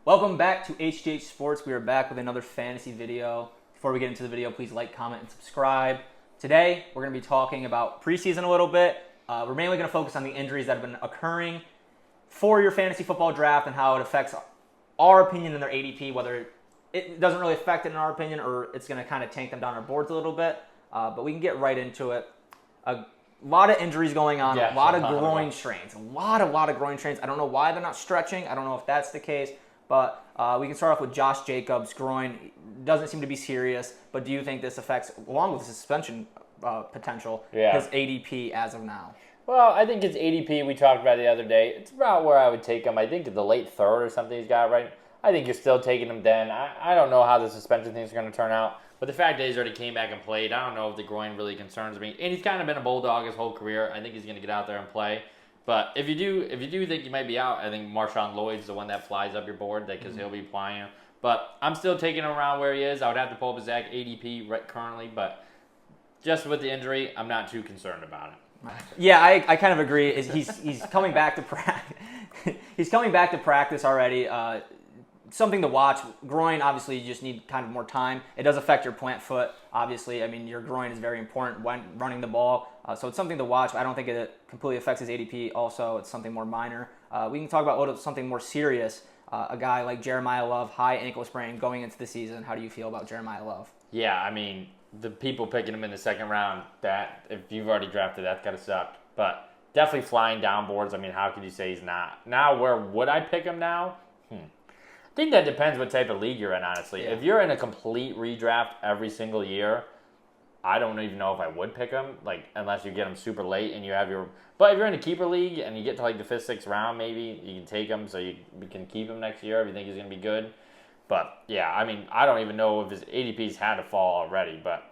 Welcome back to HGH Sports. We are back with another fantasy video. Before we get into the video, please like, comment, and subscribe. Today, we're going to be talking about preseason a little bit. We're mainly going to focus on the injuries that have been occurring for your fantasy football draft and how it affects our opinion in their ADP, whether it doesn't really affect it in our opinion or it's going to kind of tank them down our boards a little bit. But we can get right into it. A lot of injuries going on, a lot of groin strains. A lot of groin strains. I don't know why they're not stretching. I don't know if that's the case. But we can start off with Josh Jacobs' groin. Doesn't seem to be serious, but do you think this affects, along with the suspension potential, his ADP as of now? Well, I think his ADP, we talked about the other day, it's about where I would take him. I think the late third or something he's got, right? I think you're still taking him then. I don't know how the suspension thing is going to turn out, but the fact that he's already came back and played, I don't know if the groin really concerns me. And he's kind of been a bulldog his whole career. I think he's going to get out there and play. But if you do think you might be out, I think Marshawn Lloyd's the one that flies up your board because he'll be playing him. But I'm still taking him around where he is. I would have to pull up his exact ADP right currently, but just with the injury, I'm not too concerned about it. Yeah, I kind of agree. He's coming back to practice. He's coming back to practice already. Something to watch. Groin, obviously, you just need kind of more time. It does affect your plant foot, obviously. I mean, your groin is very important when running the ball. So it's something to watch. I don't think it completely affects his ADP. Also, it's something more minor. We can talk about something more serious. A guy like Jeremiah Love, high ankle sprain going into the season. How do you feel about Jeremiah Love? Yeah, I mean, the people picking him in the second round, that if you've already drafted, that's got to suck. But definitely flying down boards. I mean, how could you say he's not? Now, where would I pick him now? I think that depends what type of league you're in, honestly. Yeah. If you're in a complete redraft every single year, I don't even know if I would pick him, unless you get him super late and you have your... But if you're in a keeper league and you get to the 5th, 6th round, maybe you can take him so you can keep him next year if you think he's going to be good. But, yeah, I mean, I don't even know if his ADP's had to fall already, but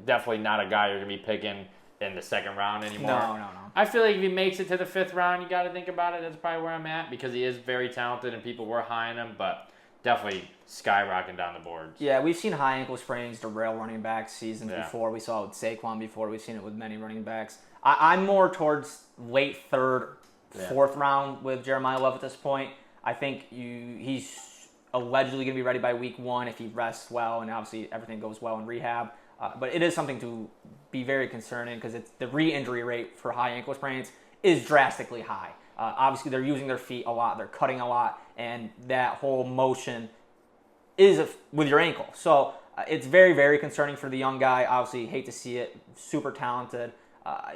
definitely not a guy you're going to be picking in the second round anymore. No. I feel like if he makes it to the 5th round, you got to think about it. That's probably where I'm at because he is very talented and people were high on him, but... Definitely skyrocketing down the boards. Yeah, we've seen high ankle sprains derail running backs seasons before. We saw it with Saquon before. We've seen it with many running backs. I'm more towards late 3rd, 4th round with Jeremiah Love at this point. I think he's allegedly going to be ready by week 1 if he rests well and obviously everything goes well in rehab. But it is something to be very concerning because the re-injury rate for high ankle sprains is drastically high. Obviously, they're using their feet a lot. They're cutting a lot. And that whole motion is with your ankle. So it's very, very concerning for the young guy. Obviously, hate to see it. Super talented.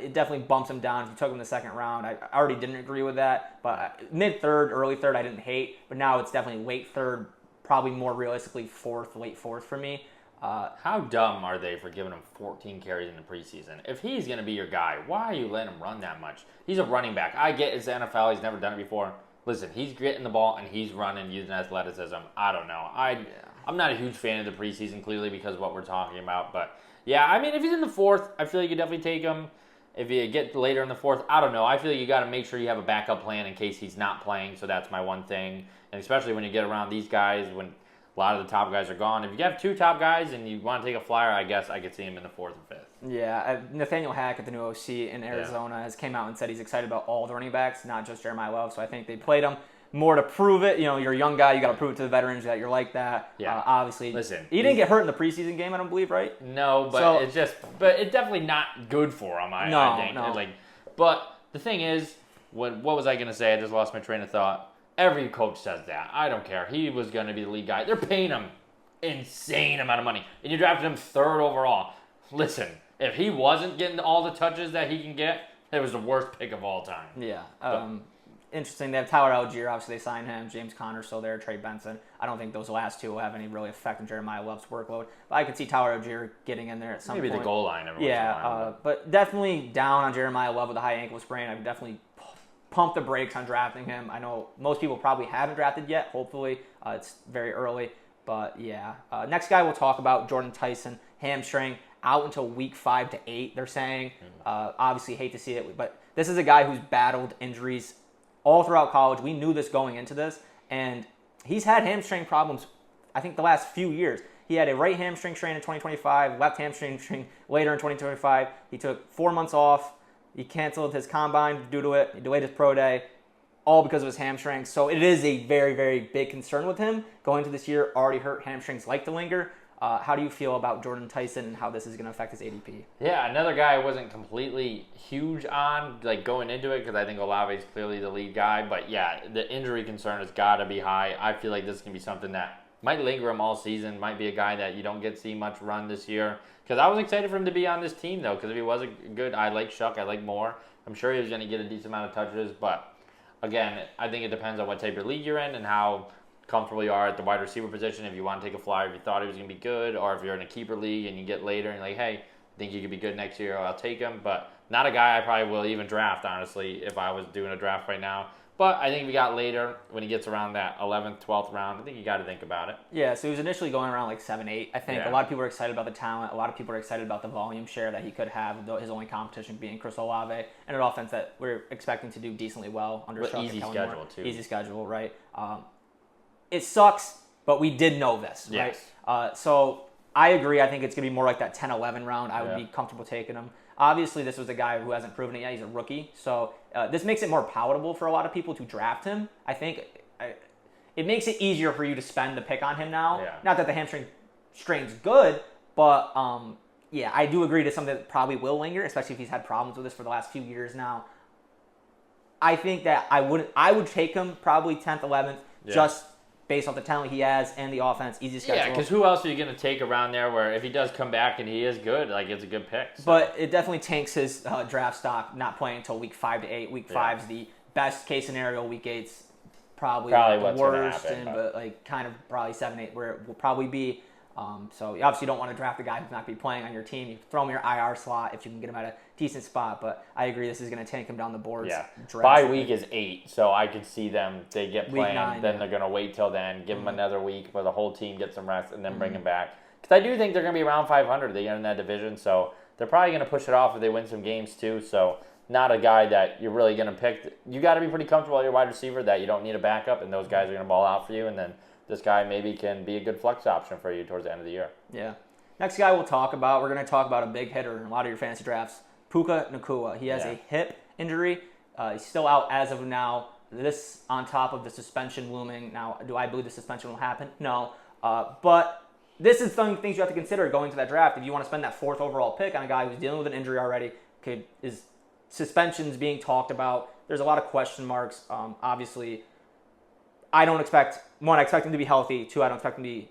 It definitely bumps him down if you took him in the second round. I already didn't agree with that. But mid-3rd, early 3rd, I didn't hate. But now it's definitely late 3rd, probably more realistically 4th, late 4th for me. How dumb are they for giving him 14 carries in the preseason? If he's going to be your guy, why are you letting him run that much? He's a running back. I get it's the NFL. He's never done it before. Listen, he's getting the ball and he's running using athleticism. I don't know. I'm not a huge fan of the preseason, clearly, because of what we're talking about. But, yeah, I mean, if he's in the 4th, I feel like you definitely take him. If you get later in the 4th, I don't know. I feel like you got to make sure you have a backup plan in case he's not playing. So that's my one thing. And especially when you get around these guys, when a lot of the top guys are gone. If you have 2 top guys and you want to take a flyer, I guess I could see him in the 4th and 5th. Yeah, Nathaniel Hackett, the new OC in Arizona, has came out and said he's excited about all the running backs, not just Jeremiah Love. So I think they played him more to prove it. You know, you're a young guy. You got to prove it to the veterans that you're like that. Yeah. Obviously. Listen. He didn't get hurt in the preseason game, I don't believe, right? No, but it's definitely not good for him, I think. No. But the thing is, what was I going to say? I just lost my train of thought. Every coach says that. I don't care. He was going to be the lead guy. They're paying him insane amount of money. And you drafted him 3rd overall. Listen, if he wasn't getting all the touches that he can get, it was the worst pick of all time. Yeah. Interesting. They have Tyler Algier. Obviously, they signed him. James Conner's still there. Trey Benson. I don't think those last 2 will have any really effect on Jeremiah Love's workload. But I could see Tyler Algier getting in there at some point. Maybe the goal line. But definitely down on Jeremiah Love with a high ankle sprain. I would definitely pump the brakes on drafting him. I know most people probably haven't drafted yet. Hopefully, it's very early. But, yeah. Next guy we'll talk about, Jordan Tyson, hamstring, out until week 5 to 8, they're saying. Obviously, hate to see it. But this is a guy who's battled injuries all throughout college. We knew this going into this. And he's had hamstring problems I think, the last few years. He had a right hamstring strain in 2025, left hamstring strain later in 2025. He took 4 months off. He canceled his combine due to it. He delayed his pro day, all because of his hamstrings. So it is a very, very big concern with him. Going into this year, already hurt hamstrings like to linger. How do you feel about Jordan Tyson and how this is going to affect his ADP? Yeah, another guy I wasn't completely huge on, like, going into it, because I think Olave is clearly the lead guy. But yeah, the injury concern has got to be high. I feel like this is going to be something that might linger him all season. Might be a guy that you don't get to see much run this year. Because I was excited for him to be on this team, though, because if he was a good, I like Shuck, I like Moore. I'm sure he was going to get a decent amount of touches. But again, I think it depends on what type of league you're in and how comfortable you are at the wide receiver position. If you want to take a flyer, if you thought he was going to be good, or if you're in a keeper league and you get later and you're like, hey, I think he could be good next year, I'll take him. But not a guy I probably will even draft, honestly, if I was doing a draft right now. But I think if you got later, when he gets around that 11th, 12th round, I think you got to think about it. Yeah, so he was initially going around like 7, 8. I think a lot of people are excited about the talent. A lot of people are excited about the volume share that he could have, though his only competition being Chris Olave, and an offense that we're expecting to do decently well under Shuck easy and Kellen schedule, Moore. too. Easy schedule, right? It sucks, but we did know this, right? Yes. So I agree. I think it's going to be more like that 10-11 round. I would be comfortable taking him. Obviously, this was a guy who hasn't proven it yet. He's a rookie. So this makes it more palatable for a lot of people to draft him. I think it makes it easier for you to spend the pick on him now. Yeah. Not that the hamstring strain's good, but yeah, I do agree to something that probably will linger, especially if he's had problems with this for the last few years now. I think that I would take him probably 10th, 11th, just based off the talent he has and the offense, easy schedule. Yeah, because who else are you going to take around there where if he does come back and he is good, like, it's a good pick. So. But it definitely tanks his draft stock not playing until week 5 to 8. Week 5's the best case scenario. Week 8's probably the worst, but like kind of probably 7, 8 where it will probably be. So you obviously don't want to draft a guy who's not going to be playing on your team. You throw him in your IR slot if you can get him at a decent spot. But I agree, this is going to tank him down the boards. Yeah. Bye week is 8, so I could see them. They get Week playing, 9, then they're going to wait till then, give him another week where the whole team gets some rest, and then bring him back. Because I do think they're going to be around 500. They get in that division, so they're probably going to push it off if they win some games too. So not a guy that you're really going to pick. You got to be pretty comfortable at your wide receiver that you don't need a backup, and those guys are going to ball out for you, and then this guy maybe can be a good flex option for you towards the end of the year. Yeah. Next guy we'll talk about, we're going to talk about a big hitter in a lot of your fantasy drafts, Puka Nacua. He has a hip injury. He's still out as of now. This on top of the suspension looming. Now, do I believe the suspension will happen? No. But this is some things you have to consider going to that draft. If you want to spend that 4th overall pick on a guy who's dealing with an injury already, is suspensions being talked about. There's a lot of question marks. Obviously, I expect him to be healthy. 2, I don't expect him to be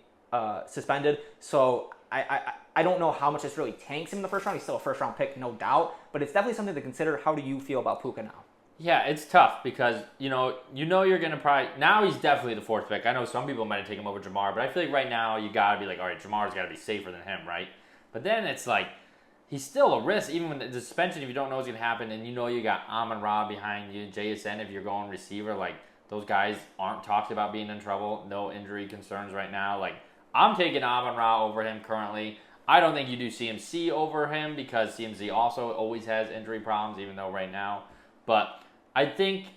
suspended. So I don't know how much this really tanks him in the first round. He's still a first-round pick, no doubt. But it's definitely something to consider. How do you feel about Puka now? Yeah, it's tough because, you know you're going to probably... Now he's definitely the 4th pick. I know some people might have taken him over Jamar, but I feel like right now you got to be like, all right, Jamar's got to be safer than him, right? But then it's like, he's still a risk, even when the suspension, if you don't know what's going to happen, and you got Amon-Ra behind you, JSN if you're going receiver, like, those guys aren't talked about being in trouble. No injury concerns right now. Like, I'm taking Amon-Ra over him currently. I don't think you do CMC over him because CMC also always has injury problems, even though right now. But I think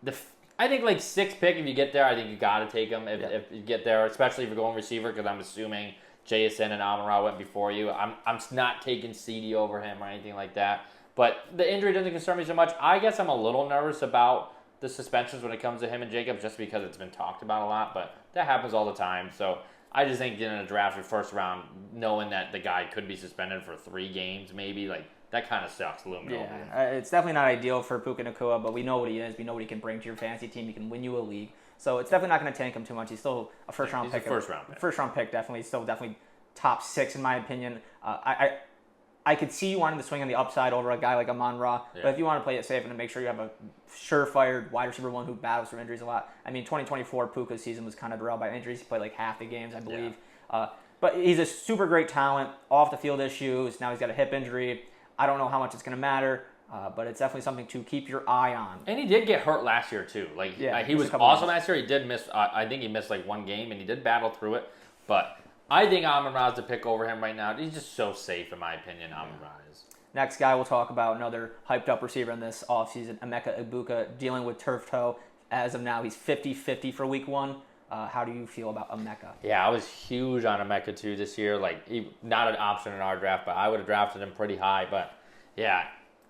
like 6th pick, if you get there, I think you got to take him if you get there, especially if you're going receiver, because I'm assuming JSN and Amon-Ra went before you. I'm not taking CD over him or anything like that. But the injury doesn't concern me so much. I guess I'm a little nervous about the suspensions when it comes to him and Jacobs, just because it's been talked about a lot, but that happens all the time. So I just think getting a draft in 1st round, knowing that the guy could be suspended for 3 games, maybe, like, that kind of sucks. It's definitely not ideal for Puka Nacua, but we know what he is. We know what he can bring to your fantasy team. He can win you a league. So it's definitely not going to tank him too much. He's still a first-round pick. First-round pick, definitely. Still definitely top 6 in my opinion. I could see you wanting to swing on the upside over a guy like Amon-Ra, but if you want to play it safe and to make sure you have a surefire wide receiver one who battles through injuries a lot. I mean, 2024 Puka's season was kind of derailed by injuries. He played like half the games, I believe. But he's a super great talent, off the field issues. Now he's got a hip injury. I don't know how much it's going to matter, but it's definitely something to keep your eye on. And he did get hurt last year too. Like he was awesome last year. He did miss. I think he missed like 1 game, and he did battle through it. But I think Amon-Ra's the pick over him right now. He's just so safe, in my opinion, Amon-Ra is. Next guy we'll talk about, another hyped-up receiver in this offseason, Emeka Egbuka, dealing with turf toe. As of now, he's 50-50 for week 1. How do you feel about Emeka? Yeah, I was huge on Emeka too this year. Like, not an option in our draft, but I would have drafted him pretty high. But yeah,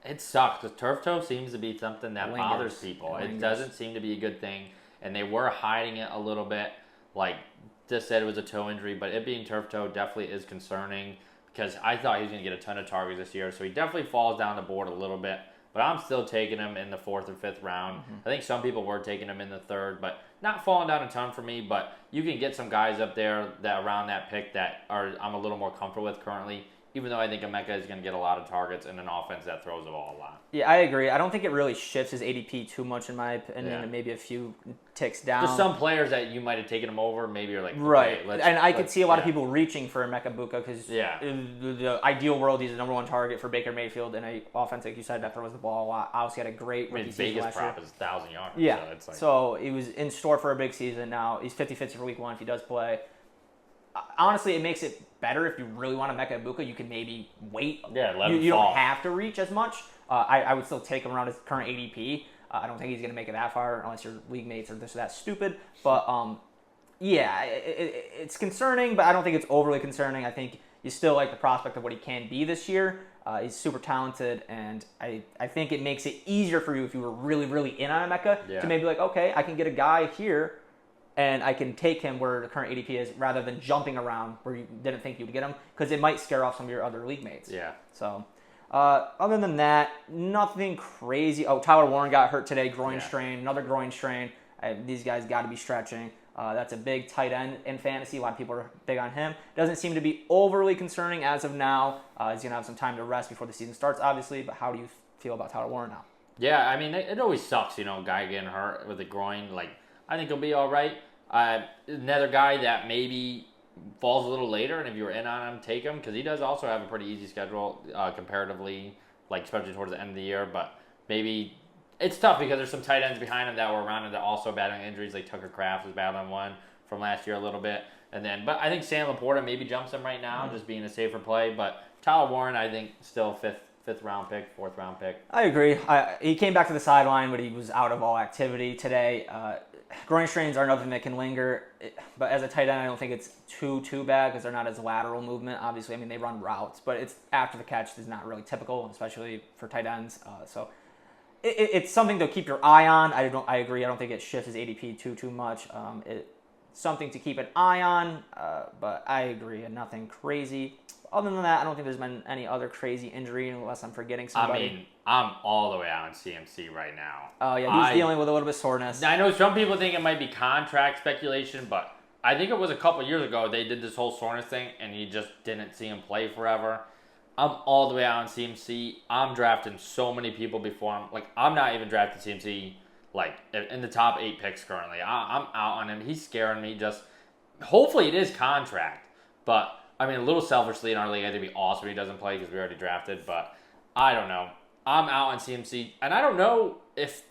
it sucks because turf toe seems to be something that bothers people. It doesn't seem to be a good thing, and they were hiding it a little bit. Like, just said it was a toe injury, but it being turf toe definitely is concerning because I thought he was going to get a ton of targets this year. So he definitely falls down the board a little bit. But I'm still taking him in the 4th or 5th round. I think some people were taking him in the 3rd, but not falling down a ton for me. But you can get some guys up there that around that pick that I'm a little more comfortable with currently, even though I think Emeka is going to get a lot of targets in an offense that throws the ball a lot. Yeah, I agree. I don't think it really shifts his ADP too much in my opinion, and maybe a few ticks down. Just some players that you might have taken him over, maybe you're like, right. Okay, and I could see a lot of people reaching for Emeka Buka because in the ideal world, he's the number 1 target for Baker Mayfield in an offense, like you said, that throws the ball a lot. Obviously had a great rookie season last year. Vegas prop is 1,000 yards. Yeah, so it's like... so he was in store for a big season now. He's 50-50 for week 1 if he does play. Honestly, it makes it better if you really want to Emeka Ibuka. You can maybe wait. Yeah, let him you fall. don't have to reach as much. I would still take him around his current ADP. I don't think he's going to make it that far unless your league mates are this or that stupid. But, yeah, it's concerning, but I don't think it's overly concerning. I think you still like the prospect of what he can be this year. He's super talented, and I think it makes it easier for you if you were really, really in on Emeka to maybe like, okay, I can get a guy here and I can take him where the current ADP is rather than jumping around where you didn't think you would get him because it might scare off some of your other league mates. Yeah. So, other than that, nothing crazy. Oh, Tyler Warren got hurt today, groin strain, another groin strain. These guys got to be stretching. That's a big tight end in fantasy. A lot of people are big on him. Doesn't seem to be overly concerning as of now. He's going to have some time to rest before the season starts, obviously. But how do you feel about Tyler Warren now? Yeah, I mean, it always sucks, a guy getting hurt with a groin. Like, I think he'll be all right. Another guy that maybe falls a little later, and if you're in on him, take him, because he does also have a pretty easy schedule comparatively, like especially towards the end of the year. But maybe it's tough because there's some tight ends behind him that were around him that also battling injuries, like Tucker Kraft was battling one from last year a little bit. But I think Sam Laporta maybe jumps him right now, just being a safer play. But Tyler Warren, I think, still fifth round pick, 4th round pick. I agree. He came back to the sideline, but he was out of all activity today. Groin strains are another thing that can linger, but as a tight end, I don't think it's too bad because they're not as lateral movement. Obviously, I mean, they run routes, but it's after the catch is not really typical, especially for tight ends. So it's something to keep your eye on. I agree. I don't think it shifts his ADP too much. It's something to keep an eye on, but I agree. Nothing crazy. Other than that, I don't think there's been any other crazy injury unless I'm forgetting somebody. I mean, I'm all the way out on CMC right now. Oh, yeah, he's dealing with a little bit of soreness. I know some people think it might be contract speculation, but I think it was a couple years ago they did this whole soreness thing, and you just didn't see him play forever. I'm all the way out on CMC. I'm drafting so many people before him. Like, I'm not even drafting CMC, like, in the top 8 picks currently. I'm out on him. He's scaring me. Hopefully it is contract, but... I mean, a little selfishly in our league, I think it'd be awesome if he doesn't play because we already drafted, but I don't know. I'm out on CMC, and I don't know if,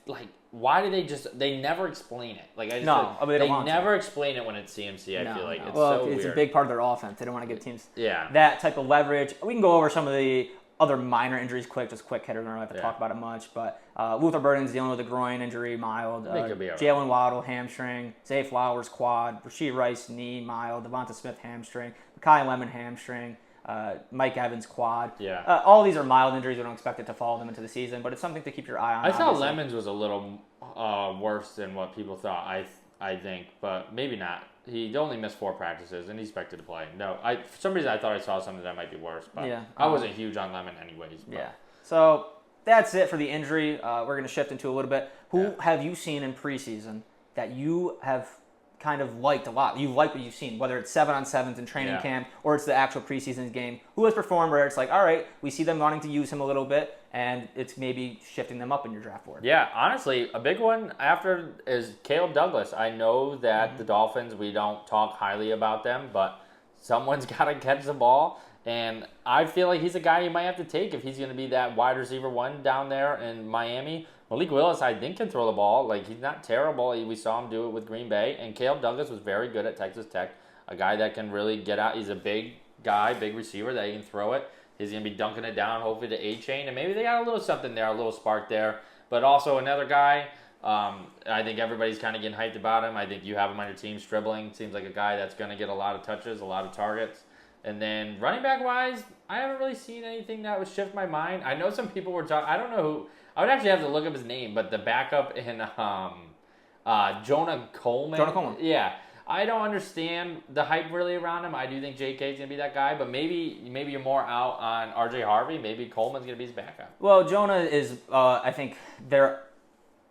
why do they never explain it? They never explain it when it's CMC, I feel like. No. It's so weird. It's a big part of their offense. They don't want to give teams that type of leverage. We can go over some of the other minor injuries quick hitter. We don't have to talk about it much, but Luther Burden's dealing with a groin injury, mild. Jalen Waddle, hamstring. Zay Flowers, quad. Rashee Rice, knee, mild. Devonta Smith, hamstring. Kai Lemon, hamstring. Mike Evans, quad. Yeah. All these are mild injuries. We don't expect it to follow them into the season, but it's something to keep your eye on. I thought Lemons was a little worse than what people thought, I think, but maybe not. He only missed 4 practices, and he's expected to play. No, for some reason I thought I saw something that might be worse, but I wasn't huge on Lemon anyways. But. Yeah. So that's it for the injury. We're going to shift into a little bit. Who have you seen in preseason that you have kind of liked a lot? You like what you've seen, whether it's 7-on-7s in training camp or it's the actual preseason game. Who has performed where it's like, all right, we see them wanting to use him a little bit, and it's maybe shifting them up in your draft board? Yeah, honestly, a big one after is Caleb Douglas. I know that the Dolphins, we don't talk highly about them, but someone's got to catch the ball, and I feel like he's a guy you might have to take if he's going to be that wide receiver 1 down there in Miami. Malik Willis, I think, can throw the ball. He's not terrible. We saw him do it with Green Bay. And Caleb Douglas was very good at Texas Tech. A guy that can really get out. He's a big guy, big receiver that he can throw it. He's going to be dunking it down, hopefully, to A-Chain. And maybe they got a little something there, a little spark there. But also another guy, I think everybody's kind of getting hyped about him. I think you have him on your team. Stribling seems like a guy that's going to get a lot of touches, a lot of targets. And then running back wise, I haven't really seen anything that would shift my mind. I know some people were talking. I don't know who. I would actually have to look up his name, but the backup in Jonah Coleman. Jonah Coleman. Yeah. I don't understand the hype really around him. I do think J.K. is going to be that guy, but maybe you're more out on R.J. Harvey. Maybe Coleman's going to be his backup. Well, Jonah is, I think, their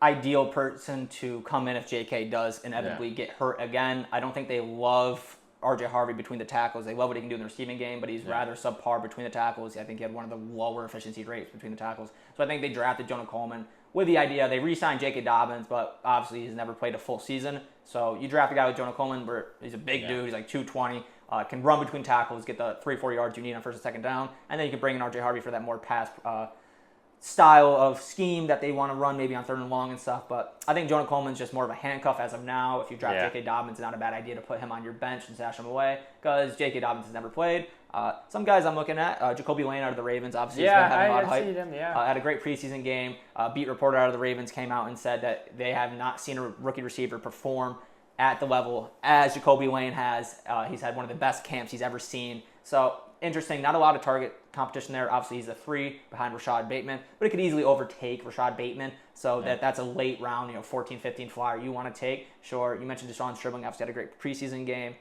ideal person to come in if J.K. does inevitably get hurt again. I don't think they love R.J. Harvey between the tackles. They love what he can do in the receiving game, but he's rather subpar between the tackles. I think he had one of the lower efficiency rates between the tackles. So I think they drafted Jonah Coleman with the idea. They re-signed J.K. Dobbins, but obviously he's never played a full season. So you draft a guy with Jonah Coleman, where he's a big dude. He's like 220, can run between tackles, get the 3-4 yards you need on first and second down, and then you can bring in R.J. Harvey for that more pass style of scheme that they want to run maybe on third and long and stuff. But I think Jonah Coleman's just more of a handcuff as of now. If you draft J.K. Dobbins, it's not a bad idea to put him on your bench and stash him away because J.K. Dobbins has never played. Some guys I'm looking at, Jacoby Lane out of the Ravens, obviously has been having a lot of hype. Him, had a great preseason game. Beat reporter out of the Ravens came out and said that they have not seen a rookie receiver perform at the level as Jacoby Lane has. He's had one of the best camps he's ever seen. So interesting, not a lot of target competition there. Obviously, he's a 3 behind Rashad Bateman, but it could easily overtake Rashad Bateman. So that's a late round, 14, 15 flyer you want to take. Sure, you mentioned Deshaun Stribling, obviously had a great preseason game.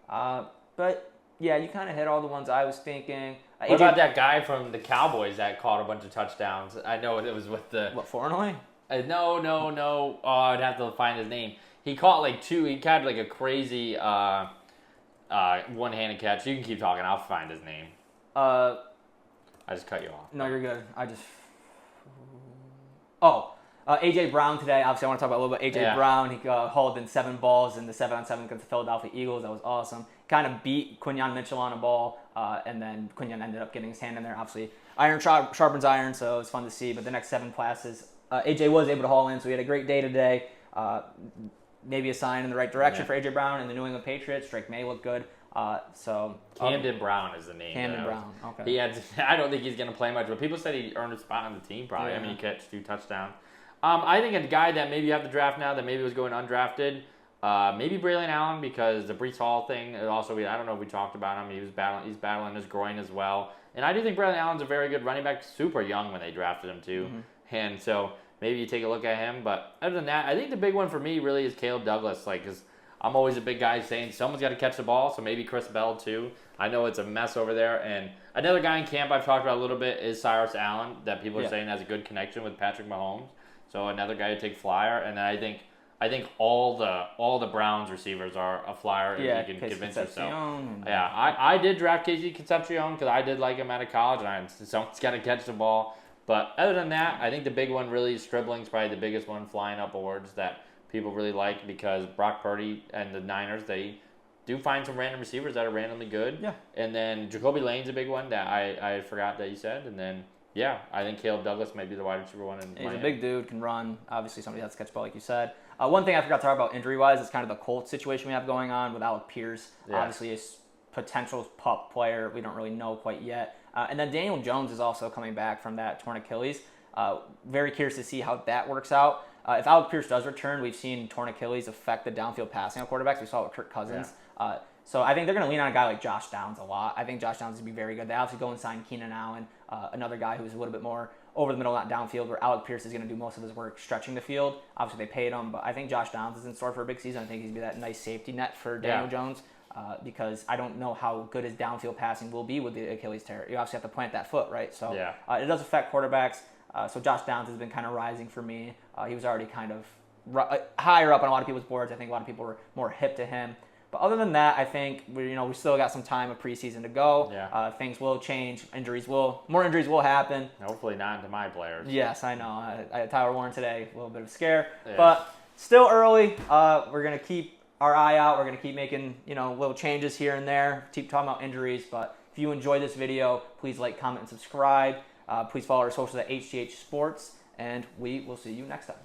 But yeah, you kind of hit all the ones I was thinking. What about that guy from the Cowboys that caught a bunch of touchdowns? I know it was with the... What, Flournoy? No. Oh, I'd have to find his name. He caught like 2. He caught like a crazy one-handed catch. You can keep talking. I'll find his name. I just cut you off. No, you're good. A.J. Brown today. Obviously, I want to talk about a little bit A.J. Brown. He hauled in 7 balls in the 7-on-7 against the Philadelphia Eagles. That was awesome. Kind of beat Quinyon Mitchell on a ball, and then Quinyon ended up getting his hand in there. Obviously, iron sharpens iron, so it's fun to see. But the next 7 passes, A.J. was able to haul in, so he had a great day today. Maybe a sign in the right direction for A.J. Brown and the New England Patriots. Drake May looked good. Camden Brown is the name. Camden Brown, okay. I don't think he's going to play much, but people said he earned a spot on the team probably. Yeah. I mean, he catched 2 touchdowns. I think a guy that maybe you have to draft now that maybe was going undrafted, maybe Braylon Allen, because the Breece Hall thing. Also, I don't know if we talked about him. He's battling his groin as well. And I do think Braylon Allen's a very good running back, super young when they drafted him too. Mm-hmm. And so maybe you take a look at him. But other than that, I think the big one for me really is Caleb Douglas. Because I'm always a big guy saying someone's got to catch the ball, so maybe Chris Bell too. I know it's a mess over there. And another guy in camp I've talked about a little bit is Cyrus Allen, that people are saying has a good connection with Patrick Mahomes. So another guy to take flyer. And then I think all the Browns receivers are a flyer if you can convince yourself. I did draft Casey Concepcion because I did like him out of college, and someone's got to catch the ball. But other than that, I think the big one really is Stribling's probably the biggest one flying up awards that people really like, because Brock Purdy and the Niners, they do find some random receivers that are randomly good. Yeah. And then Jacoby Lane's a big one that I forgot that you said. And then, I think Caleb Douglas might be the wide receiver one. He's a big dude, can run. Obviously, somebody that's catch ball, like you said. One thing I forgot to talk about injury-wise is kind of the Colts situation we have going on with Alec Pierce. Yeah. Obviously, a potential pup player. We don't really know quite yet. And then Daniel Jones is also coming back from that torn Achilles. Very curious to see how that works out. If Alec Pierce does return, we've seen torn Achilles affect the downfield passing of quarterbacks. We saw it with Kirk Cousins. Yeah. So I think they're going to lean on a guy like Josh Downs a lot. I think Josh Downs is going to be very good. They obviously go and sign Keenan Allen, another guy who's a little bit more over the middle, not downfield, where Alec Pierce is going to do most of his work stretching the field. Obviously, they paid him, but I think Josh Downs is in store for a big season. I think he's going to be that nice safety net for Daniel Jones, because I don't know how good his downfield passing will be with the Achilles tear. You obviously have to plant that foot, right? So it does affect quarterbacks. So Josh Downs has been kind of rising for me. He was already kind of higher up on a lot of people's boards. I think a lot of people were more hip to him. But other than that, I think we still got some time of preseason to go. Yeah. Things will change. More injuries will happen. Hopefully not to my players. Yes, I know. I had Tyler Warren today, a little bit of a scare. Yeah. But still early. We're going to keep our eye out. We're going to keep making little changes here and there. Keep talking about injuries. But if you enjoyed this video, please like, comment, and subscribe. Please follow our socials at HGH Sports. And we will see you next time.